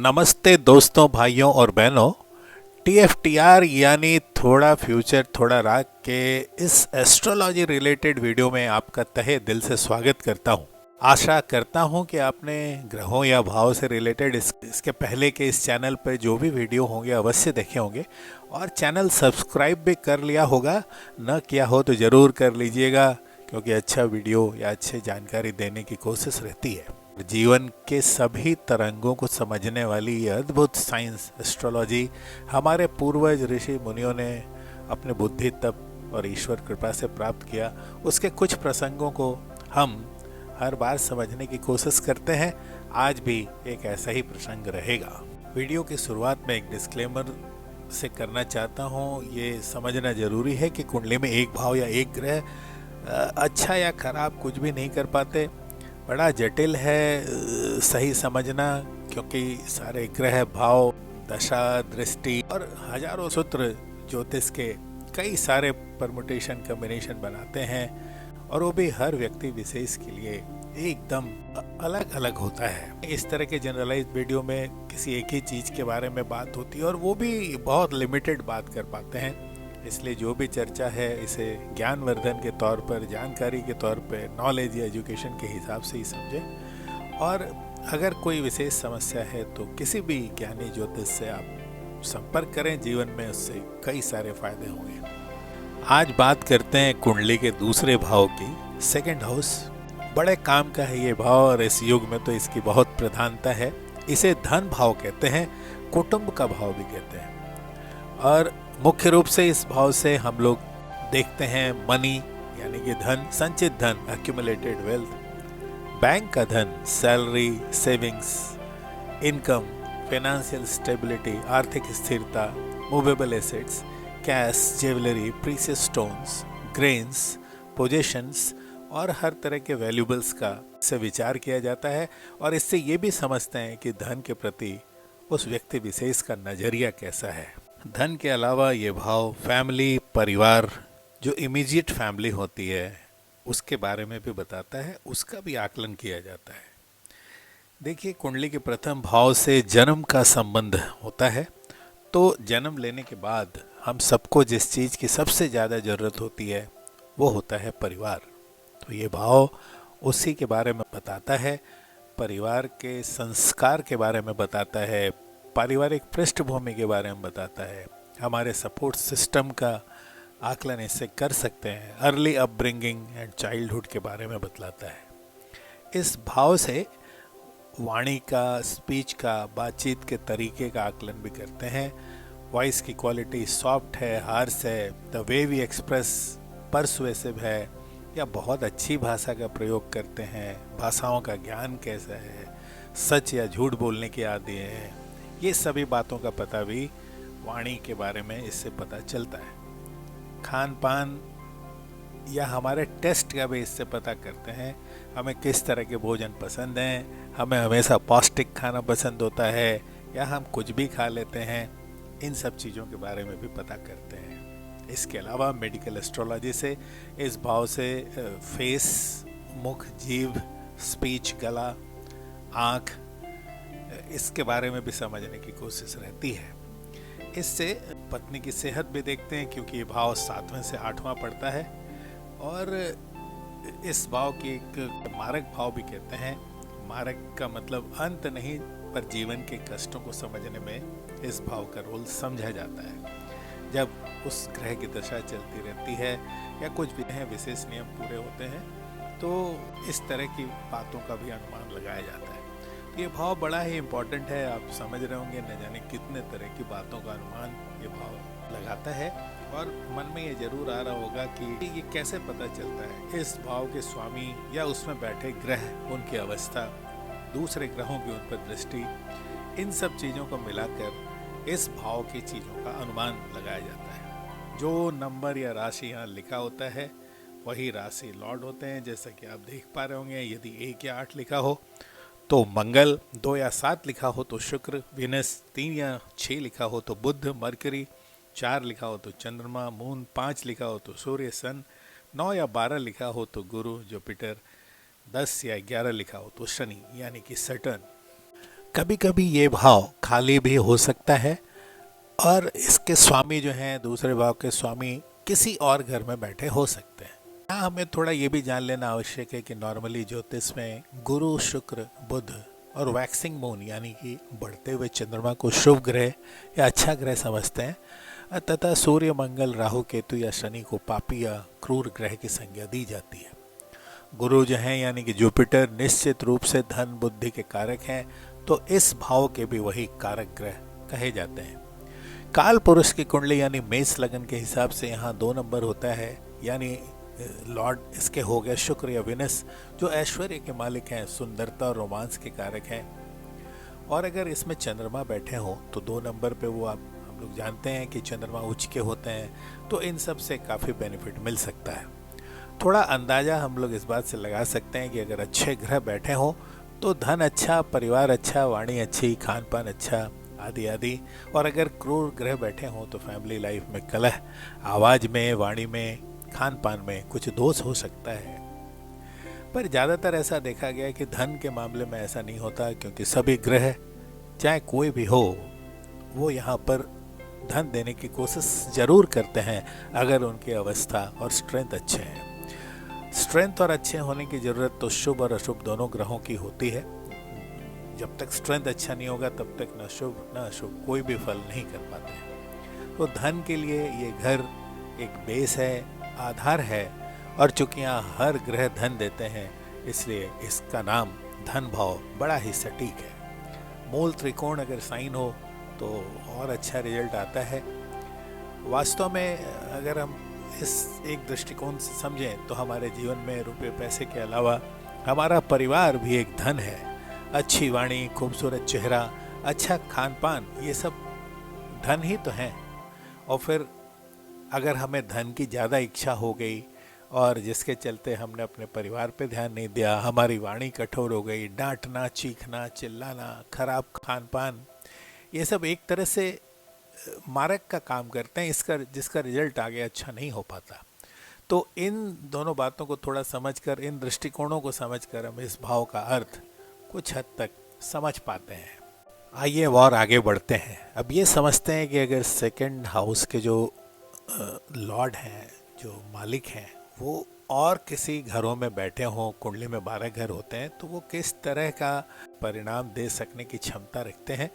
नमस्ते दोस्तों, भाइयों और बहनों। TFTR यानी थोड़ा फ्यूचर थोड़ा राग के इस एस्ट्रोलॉजी रिलेटेड वीडियो में आपका तहे दिल से स्वागत करता हूं। आशा करता हूं कि आपने ग्रहों या भाव से रिलेटेड इसके पहले के इस चैनल पर जो भी वीडियो होंगे अवश्य देखे होंगे और चैनल सब्सक्राइब भी कर लिया होगा। न किया हो तो ज़रूर कर लीजिएगा, क्योंकि अच्छा वीडियो या अच्छी जानकारी देने की कोशिश रहती है। जीवन के सभी तरंगों को समझने वाली ये अद्भुत साइंस एस्ट्रोलॉजी हमारे पूर्वज ऋषि मुनियों ने अपने बुद्धि तप और ईश्वर कृपा से प्राप्त किया। उसके कुछ प्रसंगों को हम हर बार समझने की कोशिश करते हैं। आज भी एक ऐसा ही प्रसंग रहेगा। वीडियो की शुरुआत में एक डिस्क्लेमर से करना चाहता हूँ। ये समझना जरूरी है कि कुंडली में एक भाव या एक ग्रह अच्छा या खराब कुछ भी नहीं कर पाते। बड़ा जटिल है सही समझना, क्योंकि सारे ग्रह भाव दशा दृष्टि और हजारों सूत्र ज्योतिष के कई सारे परमुटेशन कॉम्बिनेशन बनाते हैं, और वो भी हर व्यक्ति विशेष के लिए एकदम अलग अलग होता है। इस तरह के जनरलाइज वीडियो में किसी एक ही चीज के बारे में बात होती है और वो भी बहुत लिमिटेड बात कर पाते हैं। इसलिए जो भी चर्चा है इसे ज्ञानवर्धन के तौर पर, जानकारी के तौर पर, नॉलेज या एजुकेशन के हिसाब से ही समझें। और अगर कोई विशेष समस्या है तो किसी भी ज्ञानी ज्योतिष से आप संपर्क करें। जीवन में उससे कई सारे फायदे होंगे। आज बात करते हैं कुंडली के दूसरे भाव की, सेकंड हाउस। बड़े काम का है ये भाव और इस युग में तो इसकी बहुत प्रधानता है। इसे धन भाव कहते हैं, कुटुंब का भाव भी कहते हैं। और मुख्य रूप से इस भाव से हम लोग देखते हैं मनी यानी कि धन, संचित धन, एक्यूमुलेटेड वेल्थ, बैंक का धन, salary, savings, income, financial stability, आर्थिक स्थिरता, movable assets, cash, jewellery, precious stones, grains, possessions और हर तरह के वैल्यूबल्स का से विचार किया जाता है। और इससे ये भी समझते हैं कि धन के प्रति उस व्यक्ति विशेष का नजरिया कैसा है। धन के अलावा ये भाव फैमिली, परिवार, जो इमीडिएट फैमिली होती है उसके बारे में भी बताता है, उसका भी आकलन किया जाता है। देखिए, कुंडली के प्रथम भाव से जन्म का संबंध होता है। तो जन्म लेने के बाद हम सबको जिस चीज़ की सबसे ज़्यादा ज़रूरत होती है वो होता है परिवार। तो ये भाव उसी के बारे में बताता है, परिवार के संस्कार के बारे में बताता है, पारिवारिक पृष्ठभूमि के बारे में बताता है, हमारे सपोर्ट सिस्टम का आकलन इससे कर सकते हैं, अर्ली अपब्रिंगिंग एंड चाइल्डहुड के बारे में बतलाता है। इस भाव से वाणी का, स्पीच का, बातचीत के तरीके का आकलन भी करते हैं। वॉइस की क्वालिटी सॉफ्ट है, हार्श है, the way we express persuasive है, या बहुत अच्छी भाषा का प्रयोग करते हैं, भाषाओं का ज्ञान कैसा है, सच या झूठ बोलने के आदी हैं। ये सभी बातों का पता भी वाणी के बारे में इससे पता चलता है। खान पान या हमारे टेस्ट का भी इससे पता करते हैं, हमें किस तरह के भोजन पसंद हैं, हमें हमेशा पौष्टिक खाना पसंद होता है या हम कुछ भी खा लेते हैं। इन सब चीज़ों के बारे में भी पता करते हैं। इसके अलावा मेडिकल एस्ट्रोलॉजी से इस भाव से फेस, मुख, जीभ, स्पीच, गला, आँख, इसके बारे में भी समझने की कोशिश रहती है। इससे पत्नी की सेहत भी देखते हैं, क्योंकि ये भाव 7वें से 8वां पड़ता है। और इस भाव की एक मारक भाव भी कहते हैं। मारक का मतलब अंत नहीं, पर जीवन के कष्टों को समझने में इस भाव का रोल समझा जाता है। जब उस ग्रह की दशा चलती रहती है या कुछ भी विशेष नियम पूरे होते हैं, तो इस तरह की बातों का भी अनुमान लगाया जाता है। ये भाव बड़ा ही इम्पोर्टेंट है। आप समझ रहे होंगे, न जाने कितने तरह की बातों का अनुमान ये भाव लगाता है। और मन में ये जरूर आ रहा होगा कि ये कैसे पता चलता है। इस भाव के स्वामी या उसमें बैठे ग्रह, उनकी अवस्था, दूसरे ग्रहों की उन पर दृष्टि, इन सब चीज़ों को मिलाकर इस भाव की चीज़ों का अनुमान लगाया जाता है। जो नंबर या राशि यहाँ लिखा होता है वही राशि लॉर्ड होते हैं। जैसा कि आप देख पा रहे होंगे, यदि 1 या 8 लिखा हो तो मंगल, 2 या 7 लिखा हो तो शुक्र, वीनस, 3 या 6 लिखा हो तो बुध, मरकरी, 4 लिखा हो तो चंद्रमा, मून, 5 लिखा हो तो सूर्य, सन, 9 या 12 लिखा हो तो गुरु, जुपिटर, 10 या 11 लिखा हो तो शनि यानी कि सैटर्न। कभी कभी ये भाव खाली भी हो सकता है और इसके स्वामी जो हैं, दूसरे भाव के स्वामी किसी और घर में बैठे हो सकते हैं। यहाँ हमें थोड़ा ये भी जान लेना आवश्यक है कि नॉर्मली ज्योतिष में गुरु, शुक्र, बुध और वैक्सिंग मून यानी कि बढ़ते हुए चंद्रमा को शुभ ग्रह या अच्छा ग्रह समझते हैं, तथा सूर्य, मंगल, राहु, केतु या शनि को पापी या क्रूर ग्रह की संज्ञा दी जाती है। गुरु जो हैं यानी कि जुपिटर निश्चित रूप से धन बुद्धि के कारक हैं, तो इस भाव के भी वही कारक ग्रह कहे जाते हैं। काल पुरुष की कुंडली यानी मेष लगन के हिसाब से यहाँ 2 नंबर होता है, यानी लॉर्ड इसके हो गए शुक्र या विनस, जो ऐश्वर्य के मालिक हैं, सुंदरता और रोमांस के कारक हैं। और अगर इसमें चंद्रमा बैठे हों तो 2 नंबर पे वो आप हम लोग जानते हैं कि चंद्रमा उच्च के होते हैं, तो इन सब से काफ़ी बेनिफिट मिल सकता है। थोड़ा अंदाज़ा हम लोग इस बात से लगा सकते हैं कि अगर अच्छे ग्रह बैठे हों तो धन अच्छा, परिवार अच्छा, वाणी अच्छी, खान पान अच्छा, आदि आदि। और अगर क्रूर ग्रह बैठे हों तो फैमिली लाइफ में कलह, आवाज़ में, वाणी में, खान पान में कुछ दोष हो सकता है। पर ज़्यादातर ऐसा देखा गया है कि धन के मामले में ऐसा नहीं होता, क्योंकि सभी ग्रह चाहे कोई भी हो वो यहाँ पर धन देने की कोशिश जरूर करते हैं अगर उनकी अवस्था और स्ट्रेंथ अच्छे हैं। स्ट्रेंथ और अच्छे होने की ज़रूरत तो शुभ और अशुभ दोनों ग्रहों की होती है। जब तक स्ट्रेंथ अच्छा नहीं होगा तब तक न शुभ न अशुभ कोई भी फल नहीं कर पाते हैं। तो धन के लिए ये घर एक बेस है, आधार है, और चूंकि यहाँ हर ग्रह धन देते हैं इसलिए इसका नाम धन भाव बड़ा ही सटीक है। मूल त्रिकोण अगर साइन हो तो और अच्छा रिजल्ट आता है। वास्तव में अगर हम इस एक दृष्टिकोण से समझें तो हमारे जीवन में रुपये पैसे के अलावा हमारा परिवार भी एक धन है। अच्छी वाणी, खूबसूरत चेहरा, अच्छा खान पान, ये सब धन ही तो हैं। और फिर अगर हमें धन की ज़्यादा इच्छा हो गई और जिसके चलते हमने अपने परिवार पे ध्यान नहीं दिया, हमारी वाणी कठोर हो गई, डांटना, चीखना, चिल्लाना, खराब खान पान, ये सब एक तरह से मारक का काम करते हैं, इसका जिसका रिजल्ट आगे अच्छा नहीं हो पाता। तो इन दोनों बातों को थोड़ा समझकर, इन दृष्टिकोणों को समझकर हम इस भाव का अर्थ कुछ हद तक समझ पाते हैं। आइए और आगे बढ़ते हैं। अब ये समझते हैं कि अगर सेकंड हाउस के जो लॉर्ड हैं, जो मालिक हैं, वो और किसी घरों में बैठे हों, कुंडली में 12 घर होते हैं, तो वो किस तरह का परिणाम दे सकने की क्षमता रखते हैं।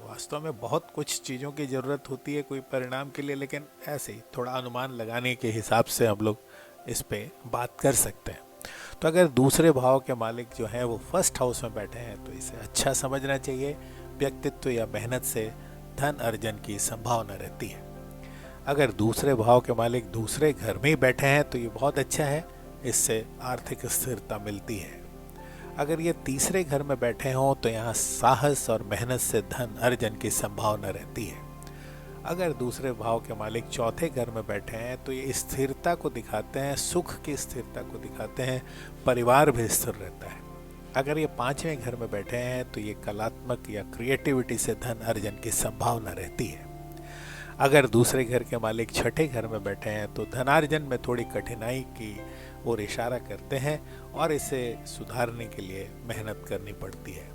वास्तव में बहुत कुछ चीज़ों की ज़रूरत होती है कोई परिणाम के लिए, लेकिन ऐसे ही थोड़ा अनुमान लगाने के हिसाब से हम लोग इस पे बात कर सकते हैं। तो अगर दूसरे भाव के मालिक जो हैं वो फर्स्ट हाउस में बैठे हैं तो इसे अच्छा समझना चाहिए। व्यक्तित्व या मेहनत से धन अर्जन की संभावना रहती है। अगर दूसरे भाव के मालिक दूसरे घर में ही बैठे हैं तो ये बहुत अच्छा है, इससे आर्थिक स्थिरता मिलती है। अगर ये तीसरे घर में बैठे हों तो यहाँ साहस और मेहनत से धन अर्जन की संभावना रहती है। अगर दूसरे भाव के मालिक चौथे घर में बैठे हैं तो ये स्थिरता को दिखाते हैं, सुख की स्थिरता को दिखाते हैं, परिवार भी स्थिर रहता है। अगर ये पांचवें घर में बैठे हैं तो ये कलात्मक या क्रिएटिविटी से धन अर्जन की संभावना रहती है। अगर दूसरे घर के मालिक छठे घर में बैठे हैं तो धनार्जन में थोड़ी कठिनाई की ओर इशारा करते हैं और इसे सुधारने के लिए मेहनत करनी पड़ती है।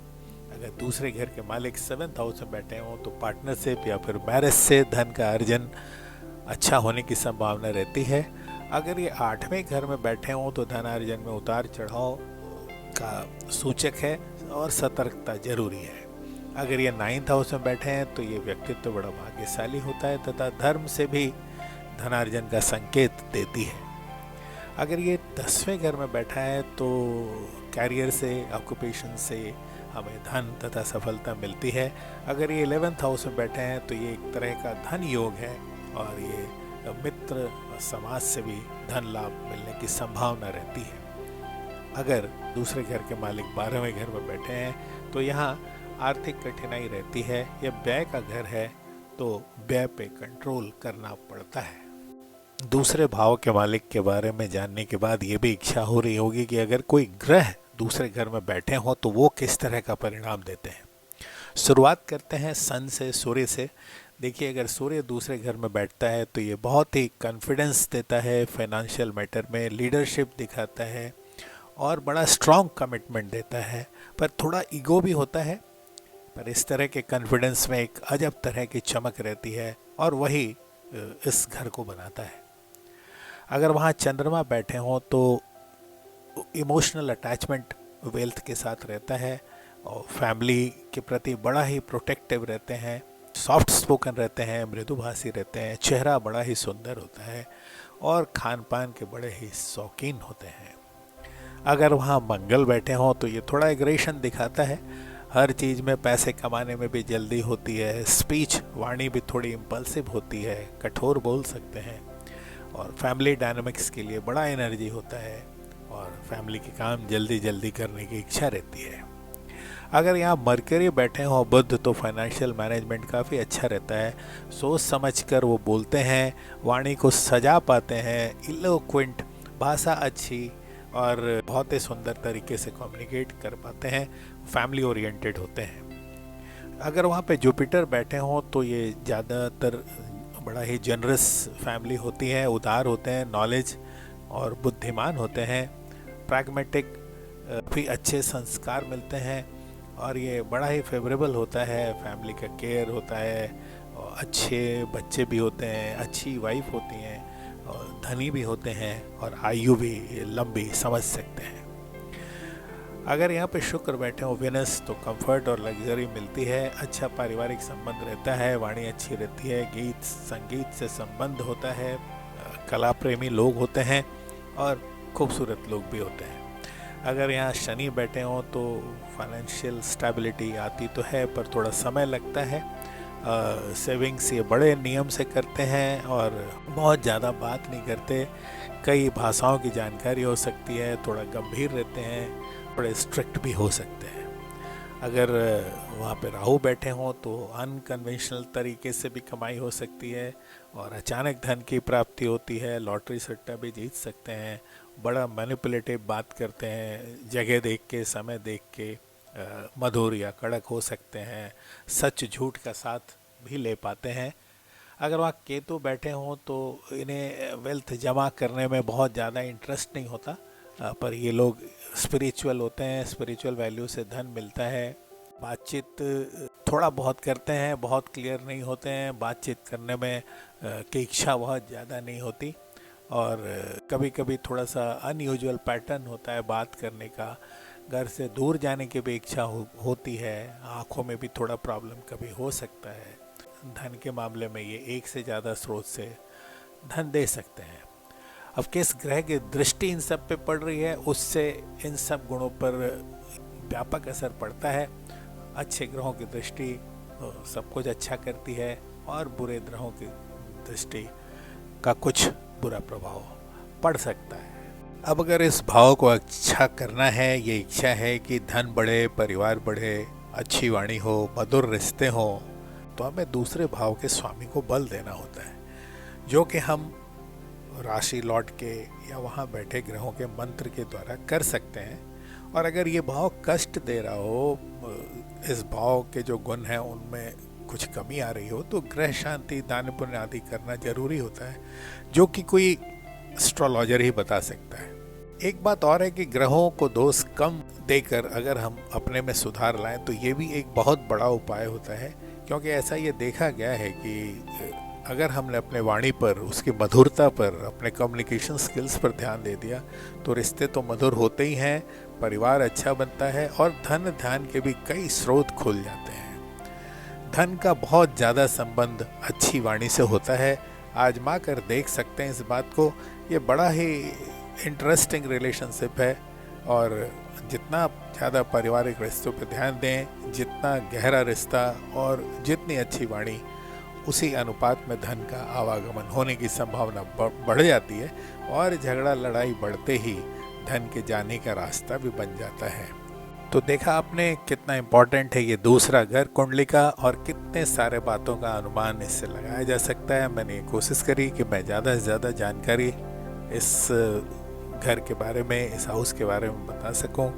अगर दूसरे घर के मालिक 7th हाउस में बैठे हों तो पार्टनरशिप या फिर मैरिज से धन का अर्जन अच्छा होने की संभावना रहती है। अगर ये 8वें घर में बैठे हों तो धनार्जन में उतार चढ़ाव का सूचक है और सतर्कता जरूरी है। अगर ये 9th हाउस में बैठे हैं तो ये व्यक्तित्व बड़ा भाग्यशाली होता है तथा धर्म से भी धनार्जन का संकेत देती है। अगर ये 10वें घर में बैठा है तो कैरियर से, ऑक्यूपेशन से हमें धन तथा सफलता मिलती है। अगर ये 11th हाउस में बैठे हैं तो ये एक तरह का धन योग है और ये मित्र समाज से भी धन लाभ मिलने की संभावना रहती है। अगर दूसरे घर के मालिक 12वें घर में बैठे हैं तो यहाँ आर्थिक कठिनाई रहती है। यह व्यय का घर है तो व्यय पे कंट्रोल करना पड़ता है। दूसरे भाव के मालिक के बारे में जानने के बाद ये भी इच्छा हो रही होगी कि अगर कोई ग्रह दूसरे घर में बैठे हों तो वो किस तरह का परिणाम देते हैं। शुरुआत करते हैं सन से, सूर्य से। देखिए, अगर सूर्य दूसरे घर में बैठता है तो ये बहुत ही कॉन्फिडेंस देता है, फाइनेंशियल मैटर में लीडरशिप दिखाता है और बड़ा स्ट्रॉन्ग कमिटमेंट देता है। पर थोड़ा ईगो भी होता है, पर इस तरह के कॉन्फिडेंस में एक अजब तरह की चमक रहती है और वही इस घर को बनाता है। अगर वहाँ चंद्रमा बैठे हों तो इमोशनल अटैचमेंट वेल्थ के साथ रहता है और फैमिली के प्रति बड़ा ही प्रोटेक्टिव रहते हैं, सॉफ्ट स्पोकन रहते हैं, मृदुभाषी रहते हैं, चेहरा बड़ा ही सुंदर होता है और खान पान के बड़े ही शौकीन होते हैं। अगर वहाँ मंगल बैठे हों तो ये थोड़ा एग्रेशन दिखाता है, हर चीज़ में पैसे कमाने में भी जल्दी होती है, स्पीच वाणी भी थोड़ी इम्पल्सिव होती है, कठोर बोल सकते हैं और फैमिली डायनामिक्स के लिए बड़ा एनर्जी होता है और फैमिली के काम जल्दी जल्दी करने की इच्छा रहती है। अगर यहाँ मरकरी बैठे हों बुध तो फाइनेंशियल मैनेजमेंट काफ़ी अच्छा रहता है, सोच समझकर वो बोलते हैं, वाणी को सजा पाते हैं, इलोक्वेंट, भाषा अच्छी और बहुत ही सुंदर तरीके से कम्युनिकेट कर पाते हैं, फैमिली ओरिएंटेड होते हैं। अगर वहाँ पे जुपिटर बैठे हों तो ये ज़्यादातर बड़ा ही जनरस फैमिली होती है, उदार होते हैं, नॉलेज और बुद्धिमान होते हैं, प्रैग्मेटिक, भी अच्छे संस्कार मिलते हैं और ये बड़ा ही फेवरेबल होता है, फैमिली का केयर होता है और अच्छे बच्चे भी होते हैं, अच्छी वाइफ होती हैं और धनी भी होते हैं और आयु भी लंबी समझ सकते हैं। अगर यहाँ पे शुक्र बैठे हो वेनस तो कंफर्ट और लग्जरी मिलती है, अच्छा पारिवारिक संबंध रहता है, वाणी अच्छी रहती है, गीत संगीत से संबंध होता है, कला प्रेमी लोग होते हैं और खूबसूरत लोग भी होते हैं। अगर यहाँ शनि बैठे हों तो फाइनेंशियल स्टेबिलिटी आती तो है पर थोड़ा समय लगता है, सेविंग्स ये बड़े नियम से करते हैं और बहुत ज़्यादा बात नहीं करते, कई भाषाओं की जानकारी हो सकती है, थोड़ा गंभीर रहते हैं, थोड़े स्ट्रिक्ट भी हो सकते हैं। अगर वहाँ पे राहु बैठे हों तो अनकन्वेंशनल तरीके से भी कमाई हो सकती है और अचानक धन की प्राप्ति होती है, लॉटरी सट्टा भी जीत सकते हैं, बड़ा मैनिपुलेटिव बात करते हैं, जगह देख के समय देख के मधुर या कड़क हो सकते हैं, सच झूठ का साथ भी ले पाते हैं। अगर वहाँ केतु बैठे हों तो इन्हें वेल्थ जमा करने में बहुत ज़्यादा इंटरेस्ट नहीं होता, पर ये लोग स्पिरिचुअल होते हैं, स्पिरिचुअल वैल्यू से धन मिलता है, बातचीत थोड़ा बहुत करते हैं, बहुत क्लियर नहीं होते हैं, बातचीत करने में की इच्छा बहुत ज़्यादा नहीं होती और कभी कभी थोड़ा सा अनयूजुअल पैटर्न होता है बात करने का, घर से दूर जाने की भी इच्छा होती है, आँखों में भी थोड़ा प्रॉब्लम कभी हो सकता है। धन के मामले में ये एक से ज़्यादा स्रोत से धन दे सकते हैं। अब किस ग्रह की दृष्टि इन सब पे पड़ रही है उससे इन सब गुणों पर व्यापक असर पड़ता है। अच्छे ग्रहों की दृष्टि सब कुछ अच्छा करती है और बुरे ग्रहों की दृष्टि का कुछ बुरा प्रभाव पड़ सकता है। अब अगर इस भाव को अच्छा करना है, ये इच्छा है कि धन बढ़े, परिवार बढ़े, अच्छी वाणी हो, मधुर रिश्ते हो, तो हमें दूसरे भाव के स्वामी को बल देना होता है, जो कि हम राशि लॉर्ड के या वहाँ बैठे ग्रहों के मंत्र के द्वारा कर सकते हैं। और अगर ये भाव कष्ट दे रहा हो, इस भाव के जो गुण हैं उनमें कुछ कमी आ रही हो, तो ग्रह शांति, दान पुण्य आदि करना जरूरी होता है, जो कि कोई एस्ट्रोलॉजर ही बता सकता है। एक बात और है कि ग्रहों को दोष कम देकर अगर हम अपने में सुधार लाएं तो ये भी एक बहुत बड़ा उपाय होता है, क्योंकि ऐसा ये देखा गया है कि अगर हमने अपने वाणी पर, उसकी मधुरता पर, अपने कम्युनिकेशन स्किल्स पर ध्यान दे दिया तो रिश्ते तो मधुर होते ही हैं, परिवार अच्छा बनता है और धन ध्यान के भी कई स्रोत खुल जाते हैं। धन का बहुत ज़्यादा संबंध अच्छी वाणी से होता है, आजमा कर देख सकते हैं इस बात को। ये बड़ा ही इंटरेस्टिंग रिलेशनशिप है और जितना ज़्यादा पारिवारिक रिश्तों पर ध्यान दें, जितना गहरा रिश्ता और जितनी अच्छी वाणी, उसी अनुपात में धन का आवागमन होने की संभावना बढ़ जाती है और झगड़ा लड़ाई बढ़ते ही धन के जाने का रास्ता भी बन जाता है। तो देखा आपने कितना इम्पोर्टेंट है ये दूसरा घर कुंडली का और कितने सारे बातों का अनुमान इससे लगाया जा सकता है। मैंने कोशिश करी कि मैं ज़्यादा से ज़्यादा जानकारी इस घर के बारे में, इस हाउस के बारे में बता सकूं।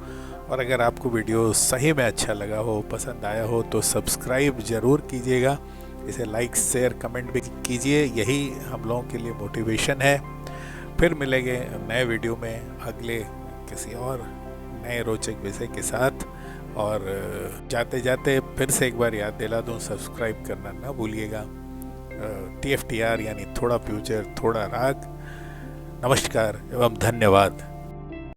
और अगर आपको वीडियो सही में अच्छा लगा हो, पसंद आया हो, तो सब्सक्राइब ज़रूर कीजिएगा, इसे लाइक शेयर कमेंट भी कीजिए, यही हम लोगों के लिए मोटिवेशन है। फिर मिलेंगे नए वीडियो में अगले किसी और नए रोचक विषय के साथ। और जाते जाते फिर से एक बार याद दिला दूं, सब्सक्राइब करना ना भूलिएगा। TFTR यानी थोड़ा फ्यूचर थोड़ा राग। नमस्कार एवं धन्यवाद।